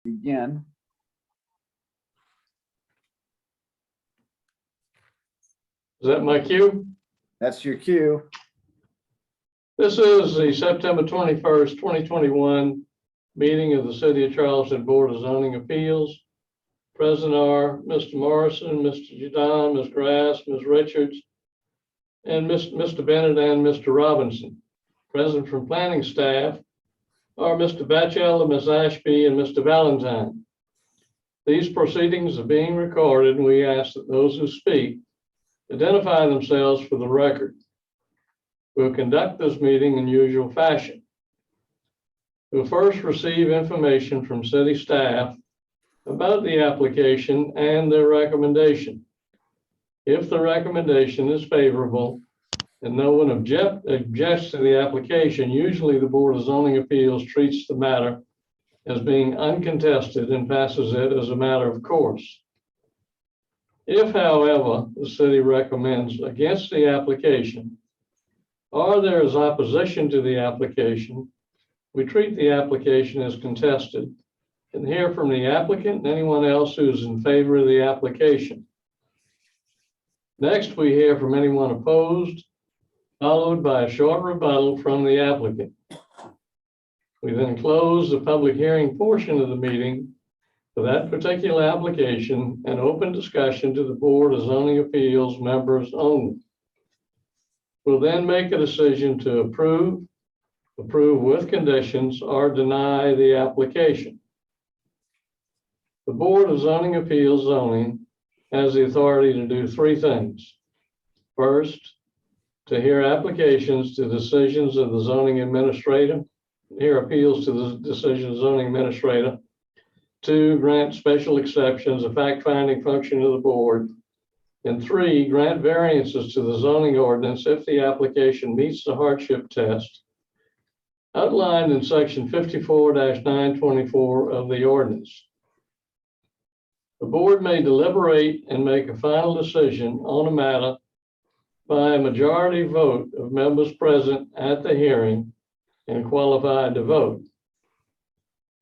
Begin. Is that my cue? That's your cue. This is the September 21st, 2021 meeting of the City of Charleston Board of Zoning Appeals. Present are Mr. Morrison, Mr. Judon, Ms. Grass, Ms. Richards, and Mr. Bennett and Mr. Robinson. Present from planning staff are Mr. Batchel, Ms. Ashby, and Mr. Valentine. These proceedings are being recorded, and we ask that those who speak identify themselves for the record. We'll conduct this meeting in usual fashion. We'll first receive information from city staff about the application and their recommendation. If the recommendation is favorable and no one objects to the application, usually the Board of Zoning Appeals treats the matter as being uncontested and passes it as a matter of course. If, however, the city recommends against the application or there is opposition to the application, we treat the application as contested and hear from the applicant and anyone else who is in favor of the application. Next, we hear from anyone opposed, followed by a short rebuttal from the applicant. We then close the public hearing portion of the meeting for that particular application and open discussion to the Board of Zoning Appeals members only. We'll then make a decision to approve with conditions, or deny the application. The Board of Zoning Appeals zoning has the authority to do three things. First, to hear applications to decisions of the zoning administrator, hear appeals to the decision of the zoning administrator. Two, grant special exceptions, a fact-finding function of the board. And three, grant variances to the zoning ordinance if the application meets the hardship test outlined in section 54-924 of the ordinance. The board may deliberate and make a final decision on a matter by a majority vote of members present at the hearing and qualified to vote,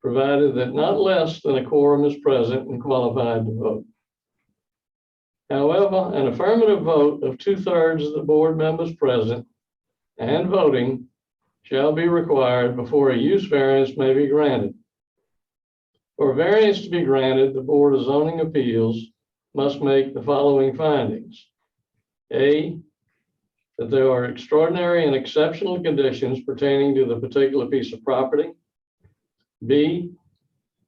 provided that not less than a quorum is present and qualified to vote. However, an affirmative vote of 2/3 of the board members present and voting shall be required before a use variance may be granted. For a variance to be granted, the Board of Zoning Appeals must make the following findings. A, that there are extraordinary and exceptional conditions pertaining to the particular piece of property. B,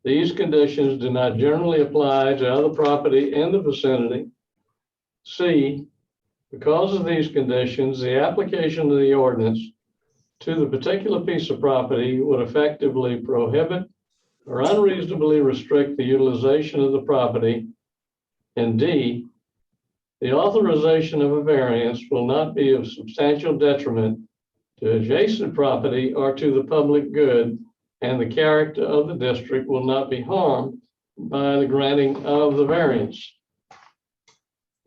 these conditions do not generally apply to other property in the vicinity. C, because of these conditions, the application of the ordinance to the particular piece of property would effectively prohibit or unreasonably restrict the utilization of the property. And D, the authorization of a variance will not be of substantial detriment to adjacent property or to the public good, and the character of the district will not be harmed by the granting of the variance.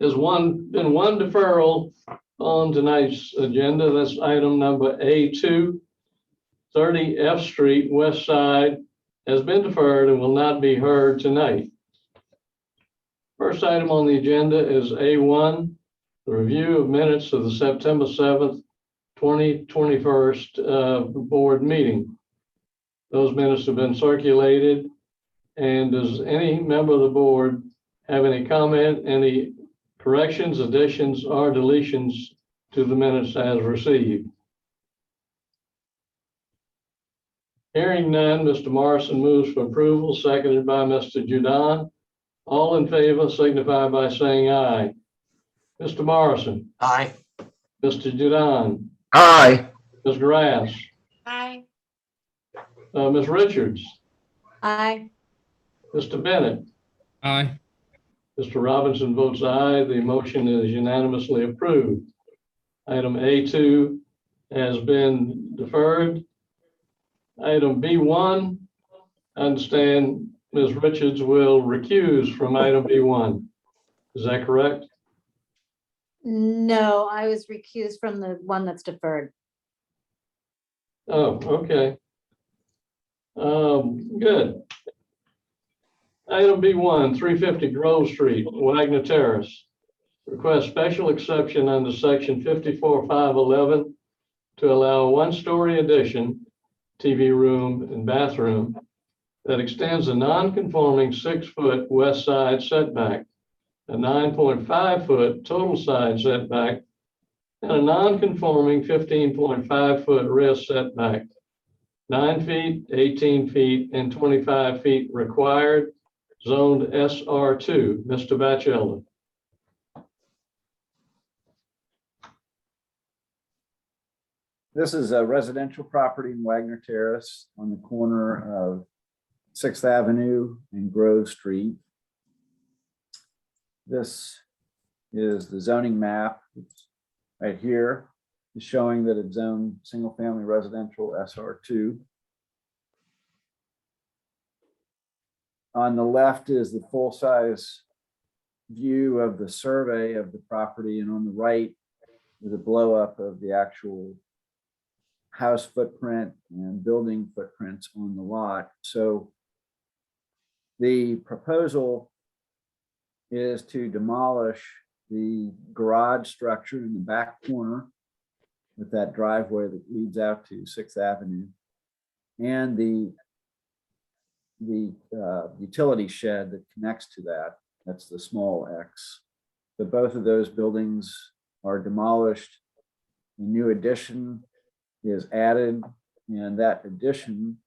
There's been one deferral on tonight's agenda. That's item number A2, 30 F Street, West Side, has been deferred and will not be heard tonight. First item on the agenda is A1, the review of minutes of the September 7th, 2021 board meeting. Those minutes have been circulated. And does any member of the board have any comment, any corrections, additions, or deletions to the minutes as received? Hearing none, Mr. Morrison moves for approval, seconded by Mr. Judon. All in favor signify by saying aye. Mr. Morrison. Aye. Mr. Judon. Aye. Ms. Grass. Aye. Ms. Richards. Aye. Mr. Bennett. Aye. Mr. Robinson votes aye. The motion is unanimously approved. Item A2 has been deferred. Item B1, I understand Ms. Richards will recuse from item B1. Is that correct? No, I was recused from the one that's deferred. Oh, okay. Good. Item B1, 350 Grove Street, Wagner Terrace. Request special exception under section 54.511 to allow a one-story addition, TV room and bathroom that extends a non-conforming 6-foot west side setback, a 9.5-foot total side setback, and a non-conforming 15.5-foot rear setback. 9 feet, 18 feet, and 25 feet required, zoned SR2. Mr. Batchelder. This is a residential property in Wagner Terrace on the corner of 6th Avenue and Grove Street. This is the zoning map. It's right here is showing that it's zoned single-family residential SR2. On the left is the full-size view of the survey of the property, and on the right is a blow-up of the actual house footprint and building footprints on the lot. So the proposal is to demolish the garage structure in the back corner with that driveway that leads out to 6th Avenue and the utility shed that connects to that. That's the small X. But both of those buildings are demolished. A new addition is added, and that addition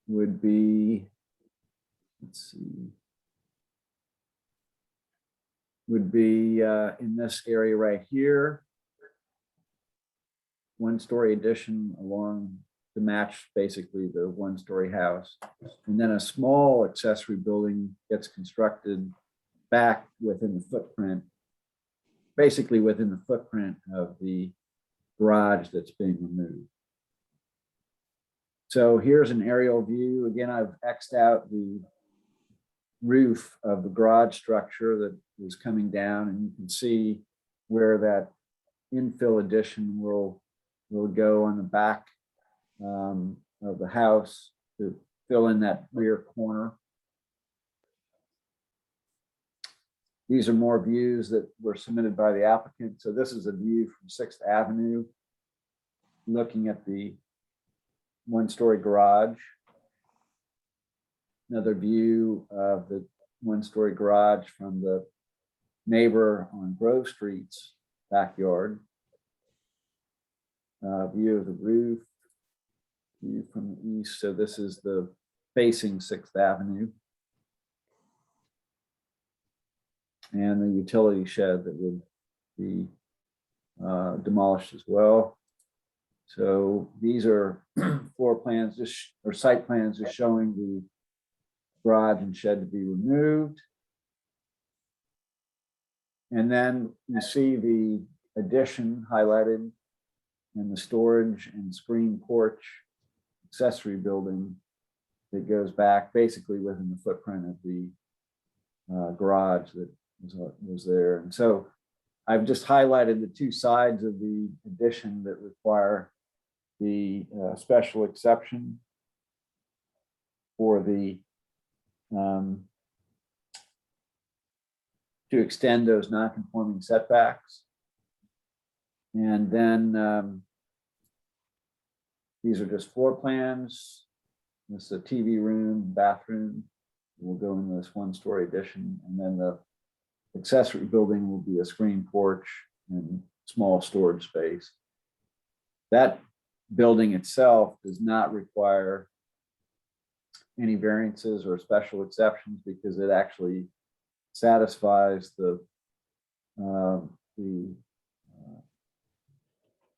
would be, let's see, would be in this area right here. One-story addition along to match basically the one-story house. And then a small accessory building gets constructed back within the footprint, basically within the footprint of the garage that's being removed. So here's an aerial view. Again, I've X'd out the roof of the garage structure that is coming down, and you can see where that infill addition will go on the back of the house to fill in that rear corner. These are more views that were submitted by the applicant. So this is a view from 6th Avenue, looking at the one-story garage. Another view of the one-story garage from the neighbor on Grove Street's backyard. View of the roof, view from the east. So this is the facing 6th Avenue. And the utility shed that would be demolished as well. So these are floor plans, or site plans, just showing the garage and shed to be removed. And then you see the addition highlighted and the storage and screen porch accessory building that goes back basically within the footprint of the garage that was there. And so I've just highlighted the two sides of the addition that require the special exception for the to extend those non-conforming setbacks. And then these are just floor plans. This is a TV room, bathroom. Will go in this one-story addition, and then the accessory building will be a screen porch and small storage space. That building itself does not require any variances or special exceptions because it actually satisfies the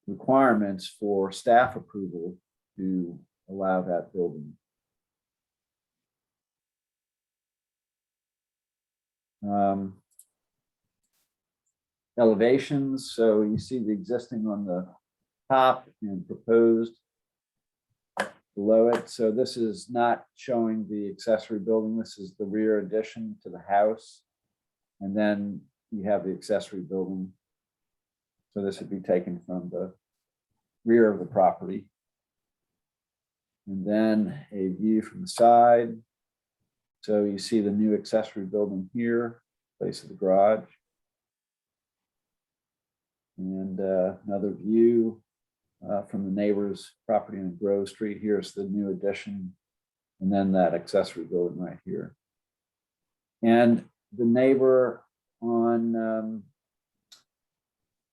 requirements for staff approval to allow that building. Elevations, so you see the existing on the top and proposed below it. So this is not showing the accessory building. This is the rear addition to the house. And then you have the accessory building. So this would be taken from the rear of the property. And then a view from the side. So you see the new accessory building here, place of the garage. And another view from the neighbor's property on Grove Street. Here's the new addition, and then that accessory building right here. And the neighbor on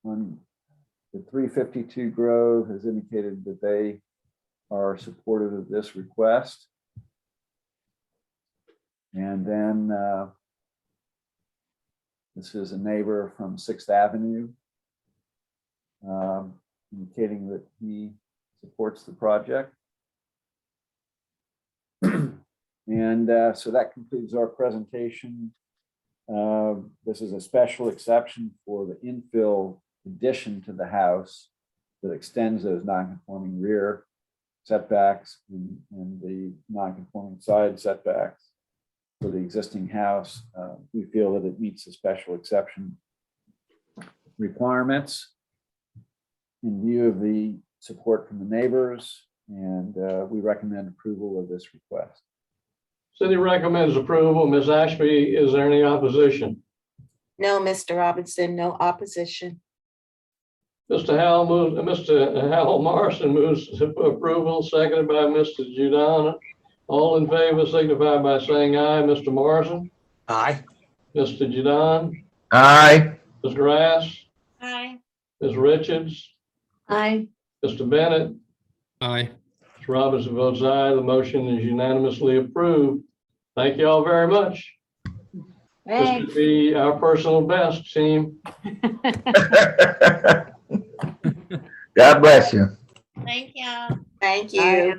the 352 Grove has indicated that they are supportive of this request. And then this is a neighbor from 6th Avenue, indicating that he supports the project. And so that concludes our presentation. This is a special exception for the infill addition to the house that extends those non-conforming rear setbacks and the non-conforming side setbacks for the existing house. We feel that it meets the special exception requirements in view of the support from the neighbors, and we recommend approval of this request. City recommends approval. Ms. Ashby, is there any opposition? No, Mr. Robinson, no opposition. Mr. Hal Morrison moves to approval, seconded by Mr. Giordano. All in favor signify by saying aye. Mr. Morrison? Aye. Mr. Giordano? Aye. Ms. Grass? Aye. Ms. Richards? Aye. Mr. Bennett? Aye. Mr. Robinson votes aye. The motion is unanimously approved. Thank you all very much. This Thanks. could be our personal best, team. God bless you. Thank you. Thank you. Aye.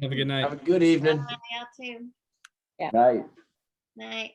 Have a good night. Have a good evening. Y'all too. Night. Night.